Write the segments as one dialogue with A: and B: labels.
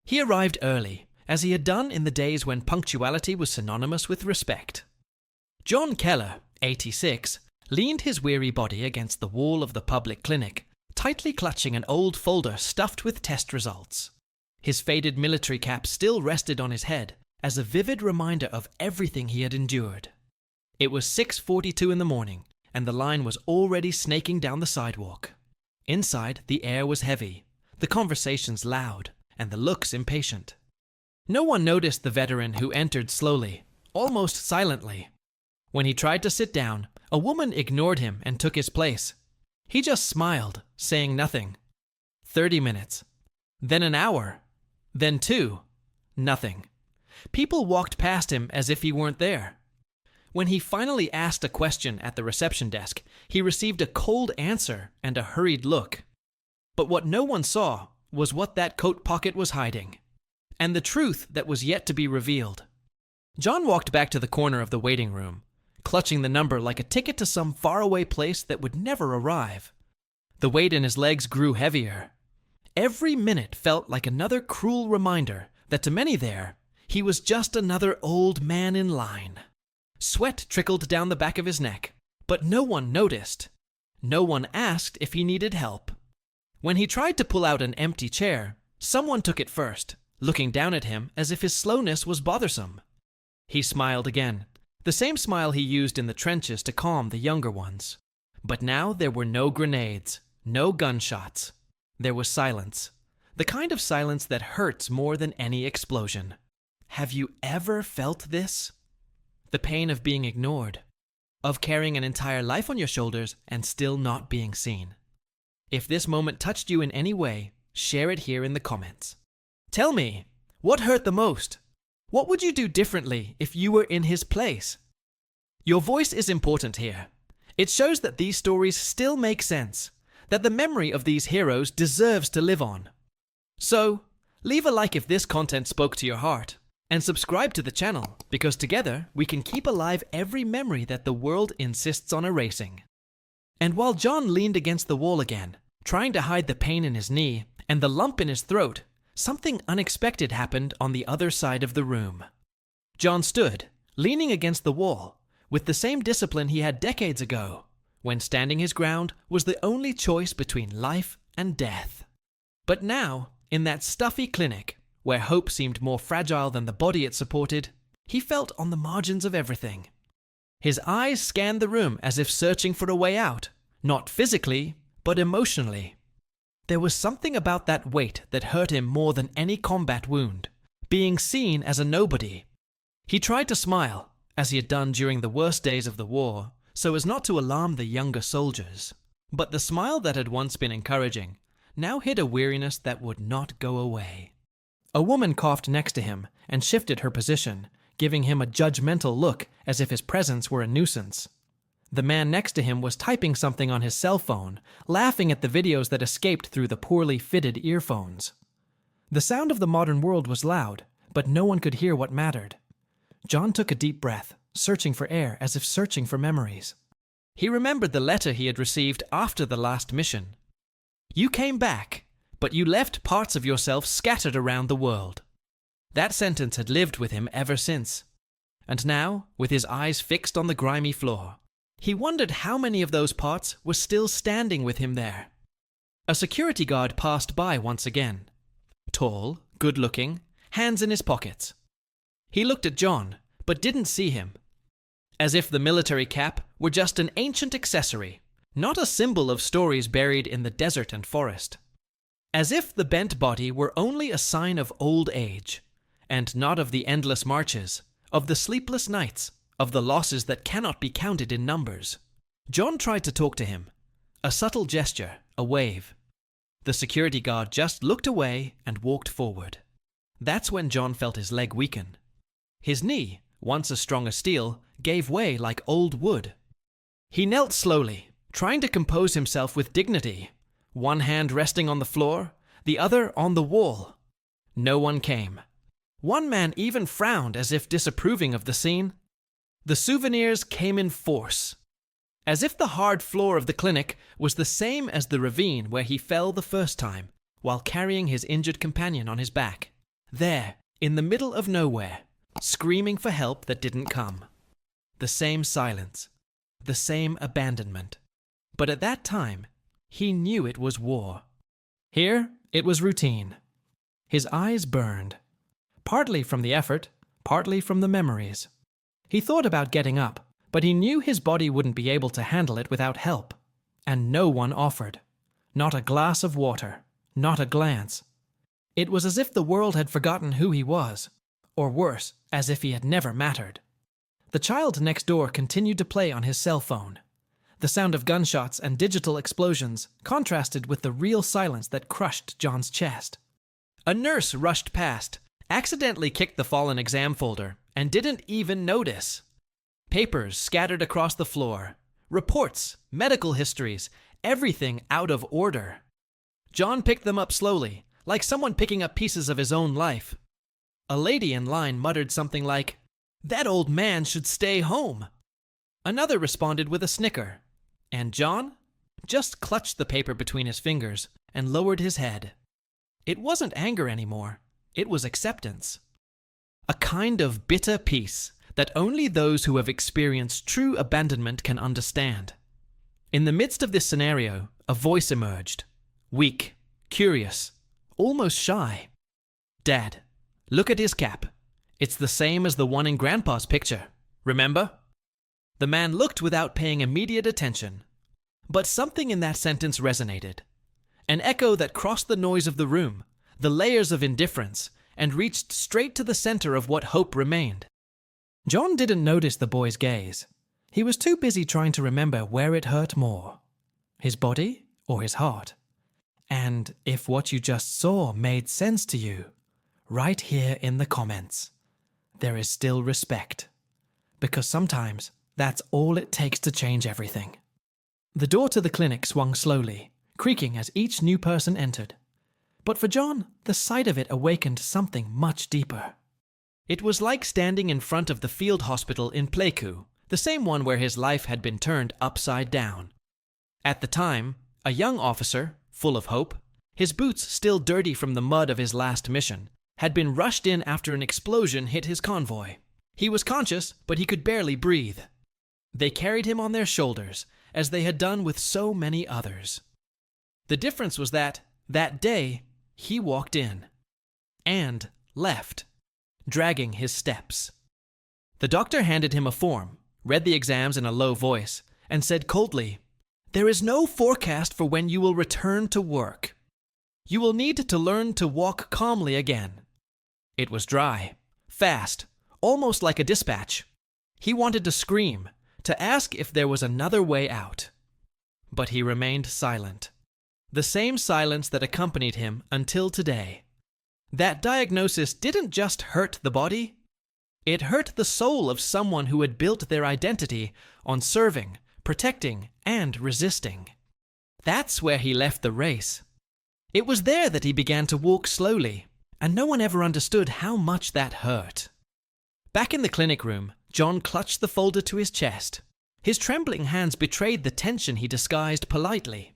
A: He arrived early, as he had done in the days when punctuality was synonymous with respect. John Keller, 86, leaned his weary body against the wall of the public clinic, tightly clutching an old folder stuffed with test results. His faded military cap still rested on his head as a vivid reminder of everything he had endured. It was 6:42 in the morning, and the line was already snaking down the sidewalk. Inside, the air was heavy, the conversations loud, and the looks impatient. No one noticed the veteran who entered slowly, almost silently. When he tried to sit down, a woman ignored him and took his place. He just smiled, saying nothing. 30 minutes. Then an hour. Then 2. Nothing. People walked past him as if he weren't there. When he finally asked a question at the reception desk, he received a cold answer and a hurried look. But what no one saw was what that coat pocket was hiding, and the truth that was yet to be revealed. John walked back to the corner of the waiting room, clutching the number like a ticket to some faraway place that would never arrive. The weight in his legs grew heavier. Every minute felt like another cruel reminder that to many there, he was just another old man in line. Sweat trickled down the back of his neck, but no one noticed. No one asked if he needed help. When he tried to pull out an empty chair, someone took it first, looking down at him as if his slowness was bothersome. He smiled again, the same smile he used in the trenches to calm the younger ones. But now there were no grenades, no gunshots. There was silence, the kind of silence that hurts more than any explosion. Have you ever felt this? The pain of being ignored, of carrying an entire life on your shoulders and still not being seen. If this moment touched you in any way, share it here in the comments. Tell me, what hurt the most? What would you do differently if you were in his place? Your voice is important here. It shows that these stories still make sense, that the memory of these heroes deserves to live on. So, leave a like if this content spoke to your heart, and subscribe to the channel, because together we can keep alive every memory that the world insists on erasing. And while John leaned against the wall again, trying to hide the pain in his knee and the lump in his throat, something unexpected happened on the other side of the room. John stood, leaning against the wall, with the same discipline he had decades ago, when standing his ground was the only choice between life and death. But now, in that stuffy clinic, where hope seemed more fragile than the body it supported, he felt on the margins of everything. His eyes scanned the room as if searching for a way out, not physically, but emotionally. There was something about that weight that hurt him more than any combat wound, being seen as a nobody. He tried to smile, as he had done during the worst days of the war, so as not to alarm the younger soldiers. But the smile that had once been encouraging now hid a weariness that would not go away. A woman coughed next to him and shifted her position, giving him a judgmental look as if his presence were a nuisance. The man next to him was typing something on his cell phone, laughing at the videos that escaped through the poorly fitted earphones. The sound of the modern world was loud, but no one could hear what mattered. John took a deep breath, searching for air as if searching for memories. He remembered the letter he had received after the last mission. You came back, but you left parts of yourself scattered around the world. That sentence had lived with him ever since. And now, with his eyes fixed on the grimy floor, he wondered how many of those parts were still standing with him there. A security guard passed by once again. Tall, good-looking, hands in his pockets. He looked at John, but didn't see him. As if the military cap were just an ancient accessory, not a symbol of stories buried in the desert and forest. As if the bent body were only a sign of old age, and not of the endless marches, of the sleepless nights, of the losses that cannot be counted in numbers. John tried to talk to him. A subtle gesture, a wave. The security guard just looked away and walked forward. That's when John felt his leg weaken. His knee, once as strong as steel, gave way like old wood. He knelt slowly, trying to compose himself with dignity, one hand resting on the floor, the other on the wall. No one came. One man even frowned as if disapproving of the scene. The souvenirs came in force, as if the hard floor of the clinic was the same as the ravine where he fell the first time, while carrying his injured companion on his back. There, in the middle of nowhere, screaming for help that didn't come. The same silence, the same abandonment. But at that time, he knew it was war. Here, it was routine. His eyes burned, partly from the effort, partly from the memories. He thought about getting up, but he knew his body wouldn't be able to handle it without help. And no one offered. Not a glass of water, not a glance. It was as if the world had forgotten who he was, or worse, as if he had never mattered. The child next door continued to play on his cell phone. The sound of gunshots and digital explosions contrasted with the real silence that crushed John's chest. A nurse rushed past, accidentally kicked the fallen exam folder, and didn't even notice. Papers scattered across the floor, reports, medical histories, everything out of order. John picked them up slowly, like someone picking up pieces of his own life. A lady in line muttered something like, "That old man should stay home." Another responded with a snicker, and John just clutched the paper between his fingers and lowered his head. It wasn't anger anymore, it was acceptance. A kind of bitter peace that only those who have experienced true abandonment can understand. In the midst of this scenario, a voice emerged, weak, curious, almost shy. "Dad, look at his cap. It's the same as the one in Grandpa's picture, remember?" The man looked without paying immediate attention. But something in that sentence resonated. An echo that crossed the noise of the room, the layers of indifference, and reached straight to the center of what hope remained. John didn't notice the boy's gaze. He was too busy trying to remember where it hurt more, his body or his heart. And if what you just saw made sense to you, right here in the comments, there is still respect. Because sometimes that's all it takes to change everything. The door to the clinic swung slowly, creaking as each new person entered. But for John, the sight of it awakened something much deeper. It was like standing in front of the field hospital in Pleiku, the same one where his life had been turned upside down. At the time, a young officer, full of hope, his boots still dirty from the mud of his last mission, had been rushed in after an explosion hit his convoy. He was conscious, but he could barely breathe. They carried him on their shoulders, as they had done with so many others. The difference was that day, he walked in. And left, dragging his steps. The doctor handed him a form, read the exams in a low voice, and said coldly, "There is no forecast for when you will return to work. You will need to learn to walk calmly again." It was dry, fast, almost like a dispatch. He wanted to scream, to ask if there was another way out. But he remained silent. The same silence that accompanied him until today. That diagnosis didn't just hurt the body. It hurt the soul of someone who had built their identity on serving, protecting, and resisting. That's where he left the race. It was there that he began to walk slowly, and no one ever understood how much that hurt. Back in the clinic room, John clutched the folder to his chest. His trembling hands betrayed the tension he disguised politely.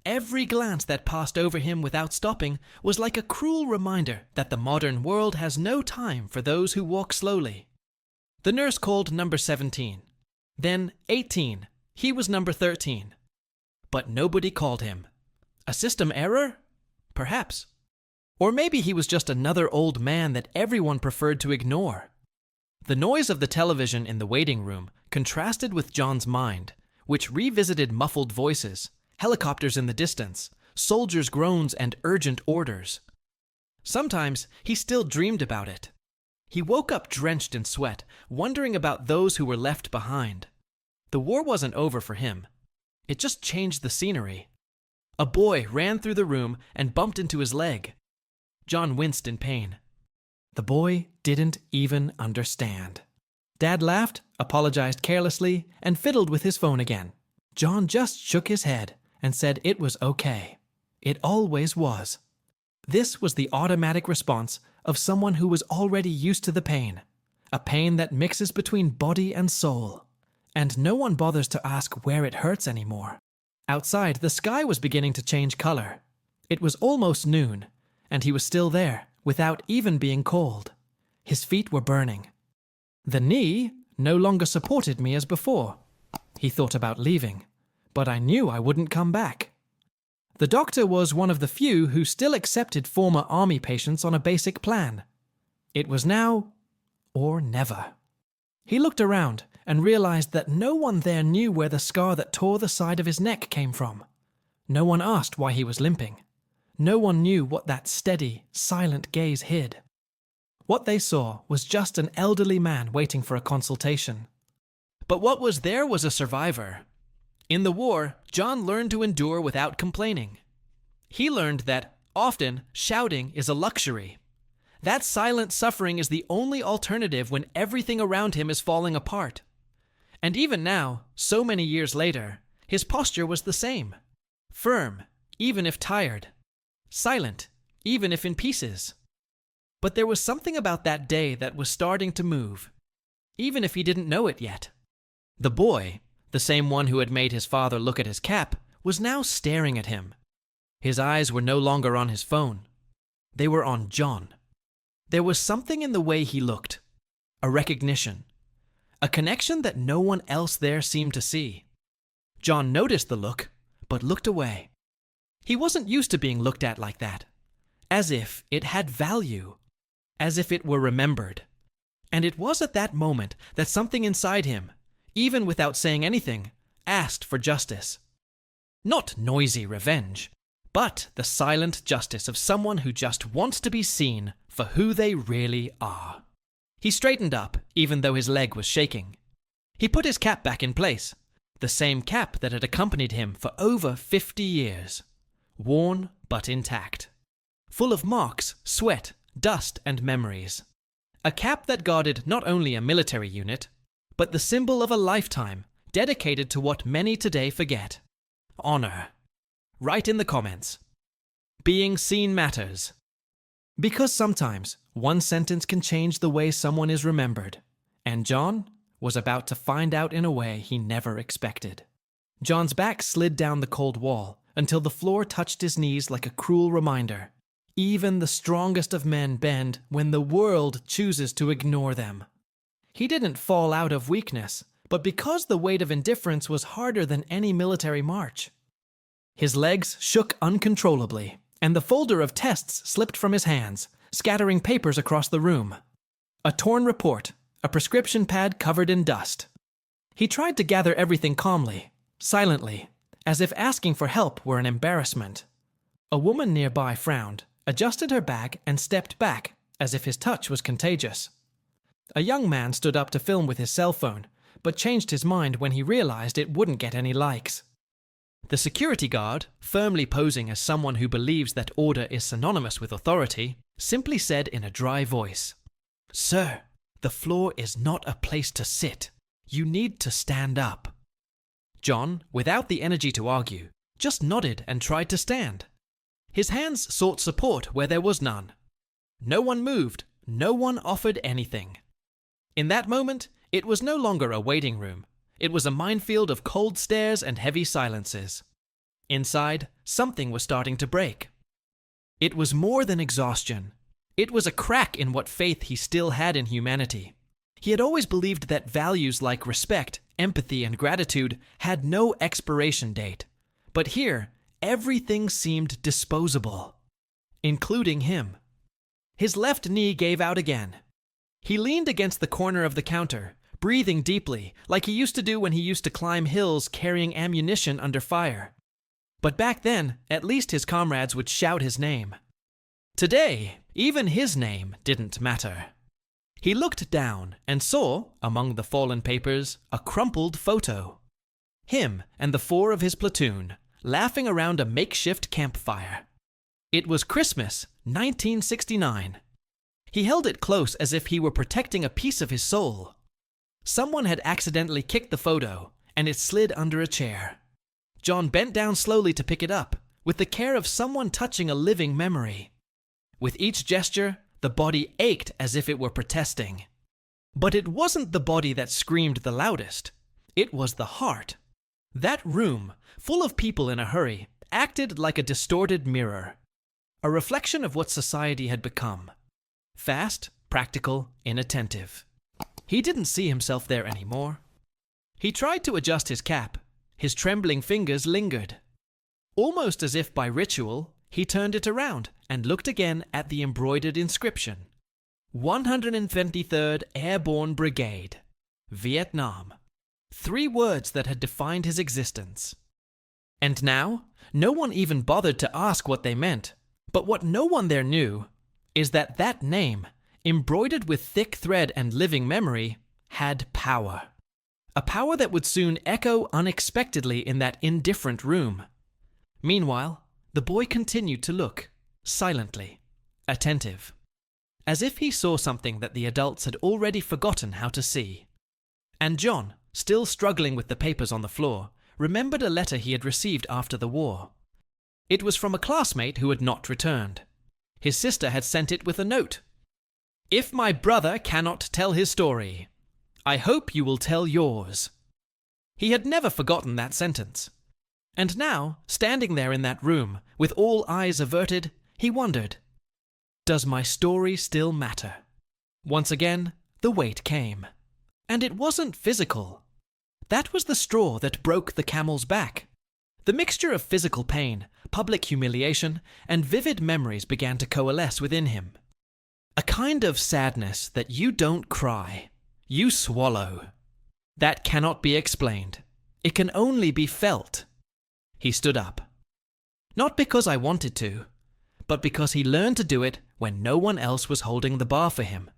A: Every glance that passed over him without stopping was like a cruel reminder that the modern world has no time for those who walk slowly. The nurse called number 17. Then 18. He was number 13. But nobody called him. A system error? Perhaps. Or maybe he was just another old man that everyone preferred to ignore. The noise of the television in the waiting room contrasted with John's mind, which revisited muffled voices, helicopters in the distance, soldiers' groans and urgent orders. Sometimes he still dreamed about it. He woke up drenched in sweat, wondering about those who were left behind. The war wasn't over for him. It just changed the scenery. A boy ran through the room and bumped into his leg. John winced in pain. The boy didn't even understand. Dad laughed, apologized carelessly, and fiddled with his phone again. John just shook his head and said it was okay. It always was. This was the automatic response of someone who was already used to the pain, a pain that mixes between body and soul. And no one bothers to ask where it hurts anymore. Outside, the sky was beginning to change color. It was almost noon, and he was still there, without even being called. His feet were burning. The knee no longer supported me as before. He thought about leaving, but I knew I wouldn't come back. The doctor was one of the few who still accepted former army patients on a basic plan. It was now or never. He looked around and realized that no one there knew where the scar that tore the side of his neck came from. No one asked why he was limping. No one knew what that steady, silent gaze hid. What they saw was just an elderly man waiting for a consultation. But what was there was a survivor. In the war, John learned to endure without complaining. He learned that, often, shouting is a luxury. That silent suffering is the only alternative when everything around him is falling apart. And even now, so many years later, his posture was the same. Firm, even if tired. Silent, even if in pieces. But there was something about that day that was starting to move, even if he didn't know it yet. The boy, the same one who had made his father look at his cap, was now staring at him. His eyes were no longer on his phone. They were on John. There was something in the way he looked. A recognition. A connection that no one else there seemed to see. John noticed the look, but looked away. He wasn't used to being looked at like that. As if it had value. As if it were remembered. And it was at that moment that something inside him, even without saying anything, asked for justice. Not noisy revenge, but the silent justice of someone who just wants to be seen for who they really are. He straightened up, even though his leg was shaking. He put his cap back in place, the same cap that had accompanied him for over 50 years. Worn but intact. Full of marks, sweat, dust, and memories. A cap that guarded not only a military unit, but the symbol of a lifetime dedicated to what many today forget. Honor. Write in the comments. Being seen matters. Because sometimes one sentence can change the way someone is remembered, and John was about to find out in a way he never expected. John's back slid down the cold wall until the floor touched his knees like a cruel reminder. Even the strongest of men bend when the world chooses to ignore them. He didn't fall out of weakness, but because the weight of indifference was harder than any military march. His legs shook uncontrollably, and the folder of tests slipped from his hands, scattering papers across the room. A torn report, a prescription pad covered in dust. He tried to gather everything calmly, silently, as if asking for help were an embarrassment. A woman nearby frowned, adjusted her bag, and stepped back, as if his touch was contagious. A young man stood up to film with his cell phone, but changed his mind when he realized it wouldn't get any likes. The security guard, firmly posing as someone who believes that order is synonymous with authority, simply said in a dry voice, "Sir, the floor is not a place to sit. You need to stand up." John, without the energy to argue, just nodded and tried to stand. His hands sought support where there was none. No one moved, no one offered anything. In that moment, it was no longer a waiting room. It was a minefield of cold stares and heavy silences. Inside, something was starting to break. It was more than exhaustion. It was a crack in what faith he still had in humanity. He had always believed that values like respect, empathy, and gratitude had no expiration date. But here, everything seemed disposable, including him. His left knee gave out again. He leaned against the corner of the counter, breathing deeply, like he used to do when he used to climb hills carrying ammunition under fire. But back then, at least his comrades would shout his name. Today, even his name didn't matter. He looked down and saw, among the fallen papers, a crumpled photo. Him and the 4 of his platoon, laughing around a makeshift campfire. It was Christmas, 1969. He held it close as if he were protecting a piece of his soul. Someone had accidentally kicked the photo, and it slid under a chair. John bent down slowly to pick it up, with the care of someone touching a living memory. With each gesture, the body ached as if it were protesting. But it wasn't the body that screamed the loudest. It was the heart. That room, full of people in a hurry, acted like a distorted mirror. A reflection of what society had become. Fast, practical, inattentive. He didn't see himself there anymore. He tried to adjust his cap. His trembling fingers lingered. Almost as if by ritual, he turned it around and looked again at the embroidered inscription. 123rd Airborne Brigade, Vietnam. 3 words that had defined his existence. And now, no one even bothered to ask what they meant. But what no one there knew is that that name, embroidered with thick thread and living memory, had power. A power that would soon echo unexpectedly in that indifferent room. Meanwhile, the boy continued to look, silently, attentive, as if he saw something that the adults had already forgotten how to see. And John, still struggling with the papers on the floor, remembered a letter he had received after the war. It was from a classmate who had not returned. His sister had sent it with a note. "If my brother cannot tell his story, I hope you will tell yours." He had never forgotten that sentence. And now, standing there in that room, with all eyes averted, he wondered, does my story still matter? Once again, the weight came. And it wasn't physical. That was the straw that broke the camel's back. The mixture of physical pain, public humiliation, and vivid memories began to coalesce within him. A kind of sadness that you don't cry, you swallow. That cannot be explained. It can only be felt. He stood up. Not because I wanted to, but because he learned to do it when no one else was holding the bar for him.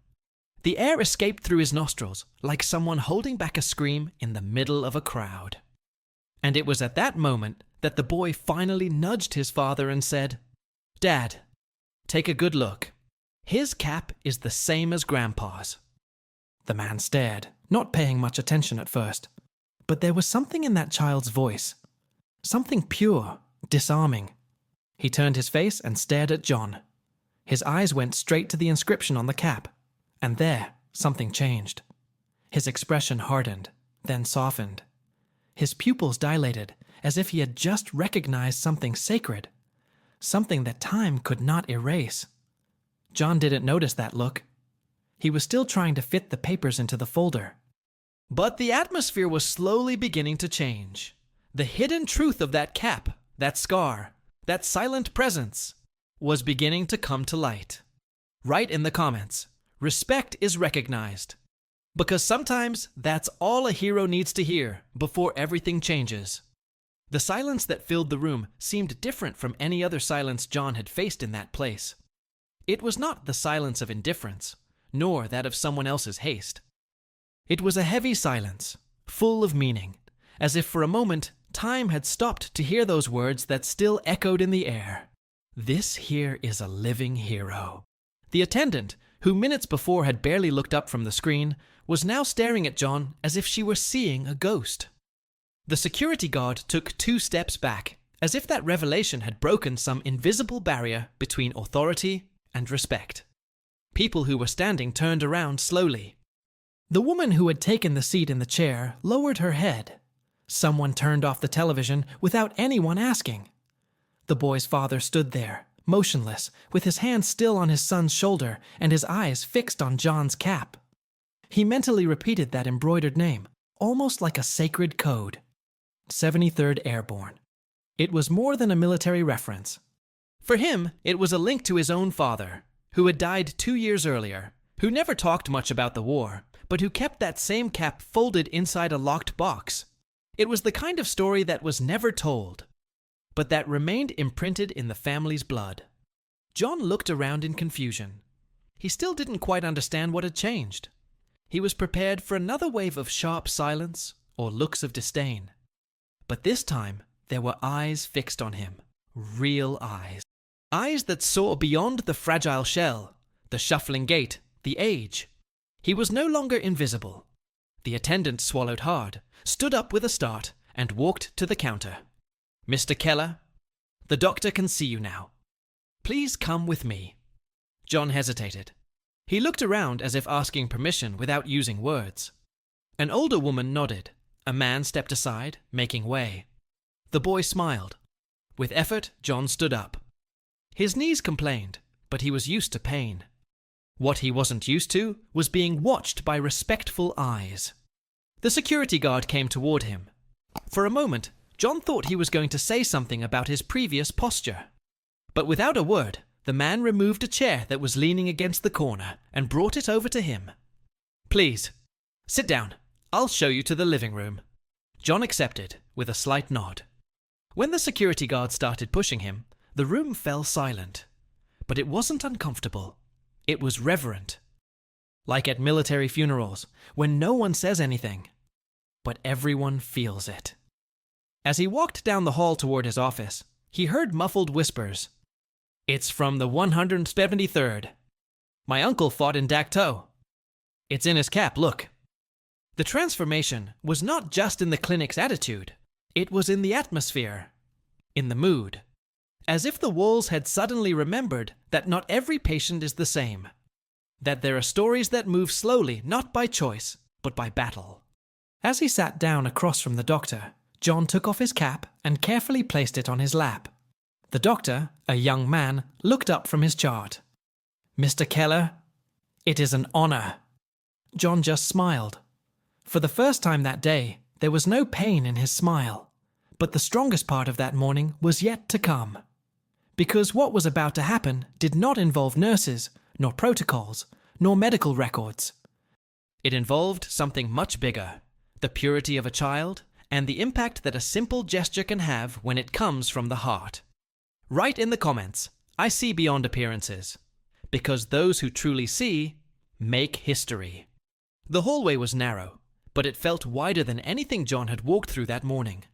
A: The air escaped through his nostrils like someone holding back a scream in the middle of a crowd. And it was at that moment that the boy finally nudged his father and said, "Dad, take a good look. His cap is the same as Grandpa's." The man stared, not paying much attention at first. But there was something in that child's voice. Something pure, disarming. He turned his face and stared at John. His eyes went straight to the inscription on the cap. And there, something changed. His expression hardened, then softened. His pupils dilated, as if he had just recognized something sacred. Something that time could not erase. John didn't notice that look. He was still trying to fit the papers into the folder. But the atmosphere was slowly beginning to change. The hidden truth of that cap, that scar, that silent presence, was beginning to come to light. Write in the comments, respect is recognized. Because sometimes that's all a hero needs to hear before everything changes. The silence that filled the room seemed different from any other silence John had faced in that place. It was not the silence of indifference, nor that of someone else's haste. It was a heavy silence, full of meaning, as if for a moment time had stopped to hear those words that still echoed in the air. This here is a living hero. The attendant, who minutes before had barely looked up from the screen, was now staring at John as if she were seeing a ghost. The security guard took 2 steps back, as if that revelation had broken some invisible barrier between authority and respect. People who were standing turned around slowly. The woman who had taken the seat in the chair lowered her head. Someone turned off the television without anyone asking. The boy's father stood there, motionless, with his hand still on his son's shoulder and his eyes fixed on John's cap. He mentally repeated that embroidered name, almost like a sacred code. 73rd Airborne. It was more than a military reference. For him, it was a link to his own father, who had died 2 years earlier, who never talked much about the war, but who kept that same cap folded inside a locked box. It was the kind of story that was never told, but that remained imprinted in the family's blood. John looked around in confusion. He still didn't quite understand what had changed. He was prepared for another wave of sharp silence or looks of disdain. But this time, there were eyes fixed on him. Real eyes. Eyes that saw beyond the fragile shell, the shuffling gait, the age. He was no longer invisible. The attendant swallowed hard, stood up with a start, and walked to the counter. "Mr. Keller, the doctor can see you now. Please come with me." John hesitated. He looked around as if asking permission without using words. An older woman nodded. A man stepped aside, making way. The boy smiled. With effort, John stood up. His knees complained, but he was used to pain. What he wasn't used to was being watched by respectful eyes. The security guard came toward him. For a moment, John thought he was going to say something about his previous posture. But without a word, the man removed a chair that was leaning against the corner and brought it over to him. "Please, sit down. I'll show you to the living room." John accepted, with a slight nod. When the security guard started pushing him, the room fell silent. But it wasn't uncomfortable. It was reverent. Like at military funerals, when no one says anything, but everyone feels it. As he walked down the hall toward his office, he heard muffled whispers. "It's from the 173rd. My uncle fought in Dak To. It's in his cap, look." The transformation was not just in the clinic's attitude. It was in the atmosphere, in the mood. As if the walls had suddenly remembered that not every patient is the same. That there are stories that move slowly, not by choice, but by battle. As he sat down across from the doctor, John took off his cap and carefully placed it on his lap. The doctor, a young man, looked up from his chart. "Mr. Keller, it is an honor." John just smiled. For the first time that day, there was no pain in his smile. But the strongest part of that morning was yet to come. Because what was about to happen did not involve nurses, nor protocols, nor medical records. It involved something much bigger, the purity of a child, and the impact that a simple gesture can have when it comes from the heart. Write in the comments, "I see beyond appearances," because those who truly see make history. The hallway was narrow, but it felt wider than anything John had walked through that morning.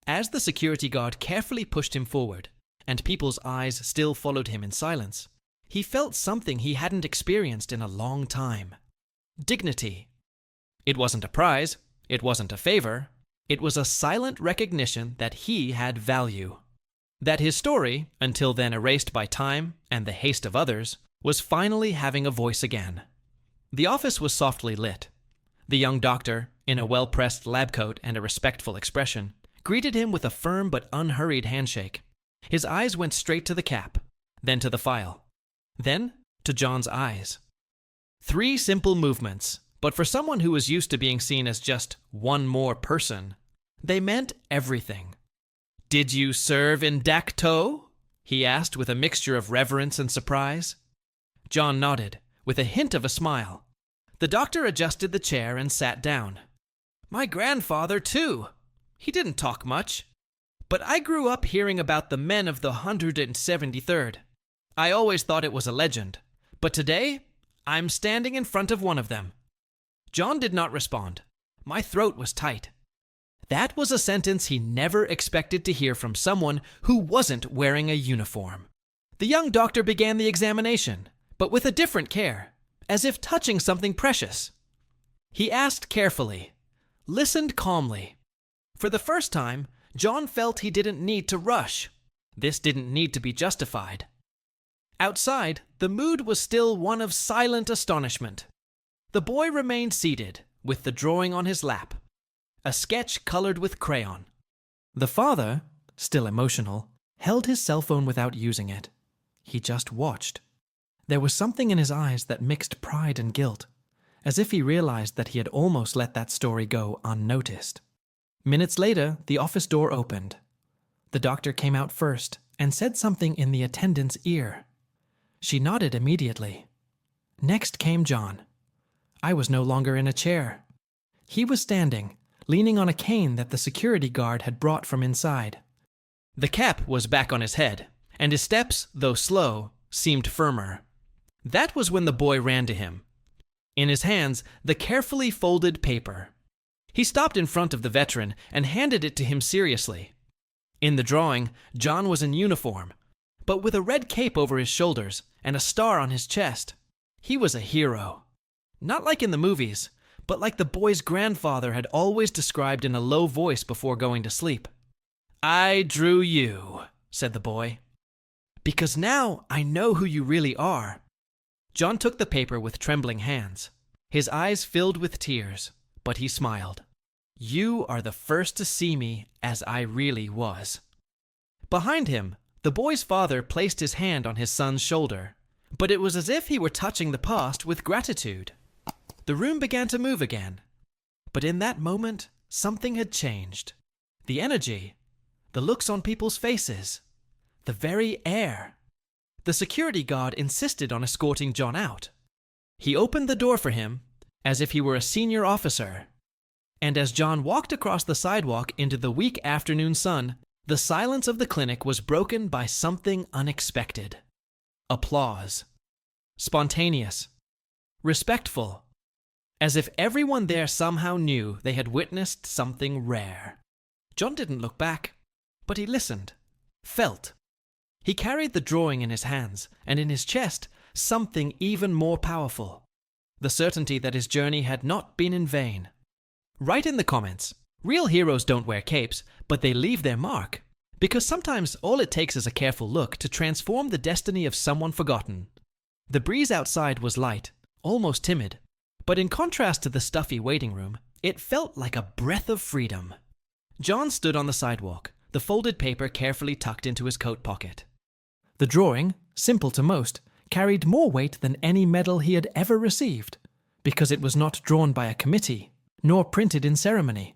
A: As the security guard carefully pushed him forward, and people's eyes still followed him in silence, he felt something he hadn't experienced in a long time. Dignity. It wasn't a prize, it wasn't a favor, it was a silent recognition that he had value. That his story, until then erased by time and the haste of others, was finally having a voice again. The office was softly lit. The young doctor, in a well-pressed lab coat and a respectful expression, greeted him with a firm but unhurried handshake. His eyes went straight to the cap, then to the file, then to John's eyes. 3 simple movements, but for someone who was used to being seen as just one more person, they meant everything. "Did you serve in Dak To?" he asked with a mixture of reverence and surprise. John nodded, with a hint of a smile. The doctor adjusted the chair and sat down. "My grandfather, too. He didn't talk much. But I grew up hearing about the men of the 173rd. I always thought it was a legend. But today, I'm standing in front of one of them." John did not respond. My throat was tight. That was a sentence he never expected to hear from someone who wasn't wearing a uniform. The young doctor began the examination, but with a different care, as if touching something precious. He asked carefully, listened calmly. For the first time, John felt he didn't need to rush. This didn't need to be justified. Outside, the mood was still one of silent astonishment. The boy remained seated, with the drawing on his lap, a sketch colored with crayon. The father, still emotional, held his cell phone without using it. He just watched. There was something in his eyes that mixed pride and guilt, as if he realized that he had almost let that story go unnoticed. Minutes later, the office door opened. The doctor came out first and said something in the attendant's ear. She nodded immediately. Next came John. I was no longer in a chair. He was standing, leaning on a cane that the security guard had brought from inside. The cap was back on his head, and his steps, though slow, seemed firmer. That was when the boy ran to him. In his hands, the carefully folded paper. He stopped in front of the veteran and handed it to him seriously. In the drawing, John was in uniform, but with a red cape over his shoulders and a star on his chest. He was a hero. Not like in the movies, but like the boy's grandfather had always described in a low voice before going to sleep. "I drew you," said the boy, "because now I know who you really are." John took the paper with trembling hands. His eyes filled with tears, but he smiled. "You are the first to see me as I really was." Behind him, the boy's father placed his hand on his son's shoulder, but it was as if he were touching the past with gratitude. The room began to move again, but in that moment, something had changed. The energy, the looks on people's faces, the very air. The security guard insisted on escorting John out. He opened the door for him as if he were a senior officer. And as John walked across the sidewalk into the weak afternoon sun, the silence of the clinic was broken by something unexpected. Applause. Spontaneous. Respectful. As if everyone there somehow knew they had witnessed something rare. John didn't look back, but he listened, felt. He carried the drawing in his hands, and in his chest, something even more powerful. The certainty that his journey had not been in vain. Write in the comments, real heroes don't wear capes, but they leave their mark. Because sometimes all it takes is a careful look to transform the destiny of someone forgotten. The breeze outside was light, almost timid, but in contrast to the stuffy waiting room, it felt like a breath of freedom. John stood on the sidewalk, the folded paper carefully tucked into his coat pocket. The drawing, simple to most, carried more weight than any medal he had ever received, because it was not drawn by a committee, nor printed in ceremony.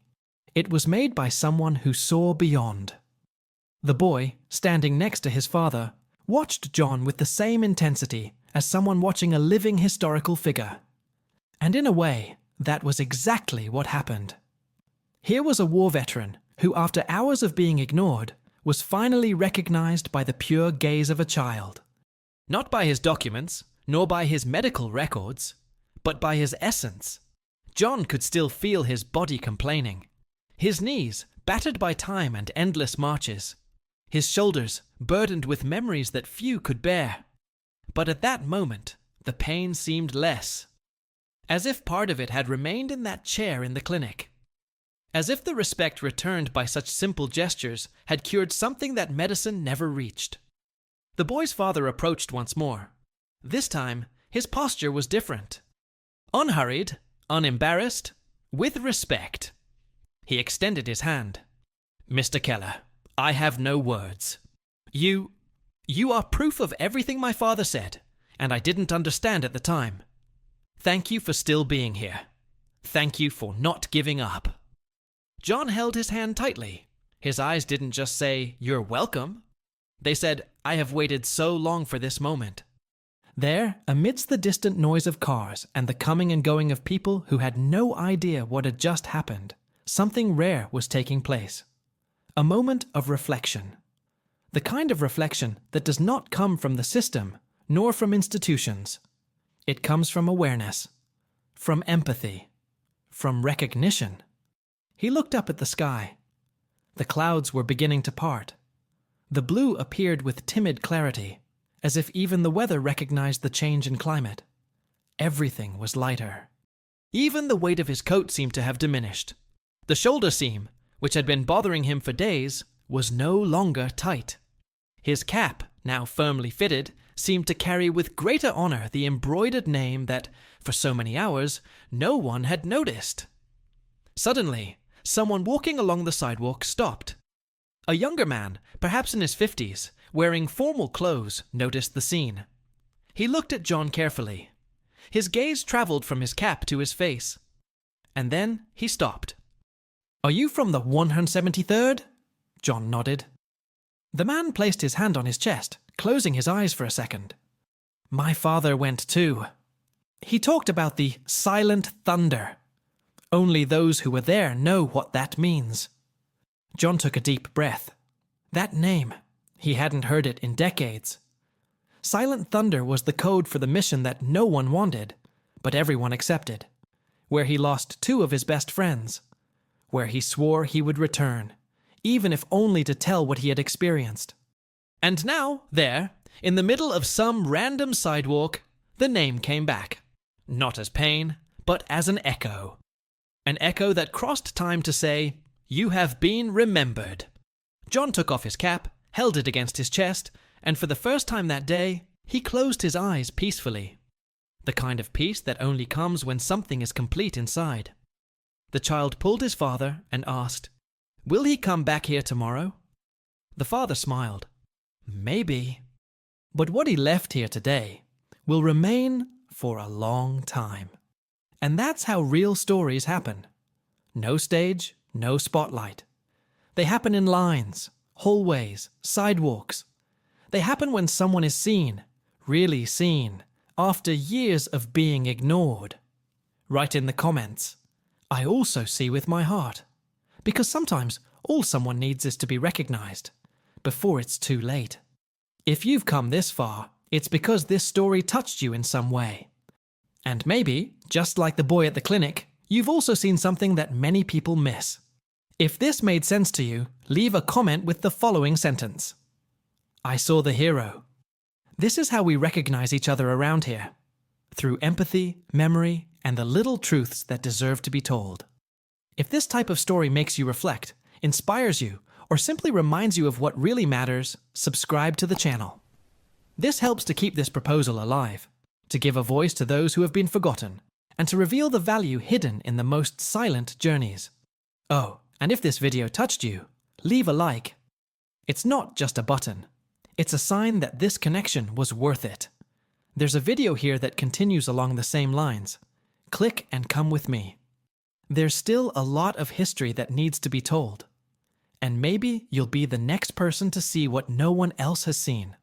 A: It was made by someone who saw beyond. The boy, standing next to his father, watched John with the same intensity as someone watching a living historical figure. And in a way, that was exactly what happened. Here was a war veteran who, after hours of being ignored, was finally recognized by the pure gaze of a child. Not by his documents, nor by his medical records, but by his essence. John could still feel his body complaining, his knees battered by time and endless marches, his shoulders burdened with memories that few could bear. But at that moment, the pain seemed less, as if part of it had remained in that chair in the clinic. As if the respect returned by such simple gestures had cured something that medicine never reached. The boy's father approached once more. This time, his posture was different. Unhurried, unembarrassed, with respect. He extended his hand. "Mr. Keller, I have no words. You are proof of everything my father said, and I didn't understand at the time. Thank you for still being here. Thank you for not giving up." John held his hand tightly. His eyes didn't just say, "You're welcome." They said, "I have waited so long for this moment." There, amidst the distant noise of cars and the coming and going of people who had no idea what had just happened, something rare was taking place. A moment of reflection. The kind of reflection that does not come from the system, nor from institutions. It comes from awareness, from empathy, from recognition. He looked up at the sky. The clouds were beginning to part. The blue appeared with timid clarity, as if even the weather recognized the change in climate. Everything was lighter. Even the weight of his coat seemed to have diminished. The shoulder seam, which had been bothering him for days, was no longer tight. His cap, now firmly fitted, seemed to carry with greater honor the embroidered name that, for so many hours, no one had noticed. Suddenly, someone walking along the sidewalk stopped. A younger man, perhaps in his 50s, wearing formal clothes, noticed the scene. He looked at John carefully. His gaze traveled from his cap to his face. And then he stopped. "Are you from the 173rd? John nodded. The man placed his hand on his chest, closing his eyes for a second. "My father went too. He talked about the silent thunder. Only those who were there know what that means." John took a deep breath. That name, he hadn't heard it in decades. Silent Thunder was the code for the mission that no one wanted, but everyone accepted, where he lost 2 of his best friends, where he swore he would return, even if only to tell what he had experienced. And now, there, in the middle of some random sidewalk, the name came back, not as pain, but as an echo that crossed time to say, "You have been remembered." John took off his cap, held it against his chest, and for the first time that day, he closed his eyes peacefully. The kind of peace that only comes when something is complete inside. The child pulled his father and asked, "Will he come back here tomorrow?" The father smiled. "Maybe. But what he left here today, will remain for a long time. And that's how real stories happen. No stage, no spotlight. They happen in lines, hallways, sidewalks. They happen when someone is seen, really seen, after years of being ignored. Write in the comments, "I also see with my heart." Because sometimes all someone needs is to be recognized, before it's too late. If you've come this far, it's because this story touched you in some way. And maybe, just like the boy at the clinic, you've also seen something that many people miss. If this made sense to you, leave a comment with the following sentence. I saw the hero. This is how we recognize each other around here. Through empathy, memory, and the little truths that deserve to be told. If this type of story makes you reflect, inspires you, or simply reminds you of what really matters, subscribe to the channel. This helps to keep this proposal alive, to give a voice to those who have been forgotten, and to reveal the value hidden in the most silent journeys. Oh, and if this video touched you, leave a like. It's not just a button. It's a sign that this connection was worth it. There's a video here that continues along the same lines. Click and come with me. There's still a lot of history that needs to be told. And maybe you'll be the next person to see what no one else has seen.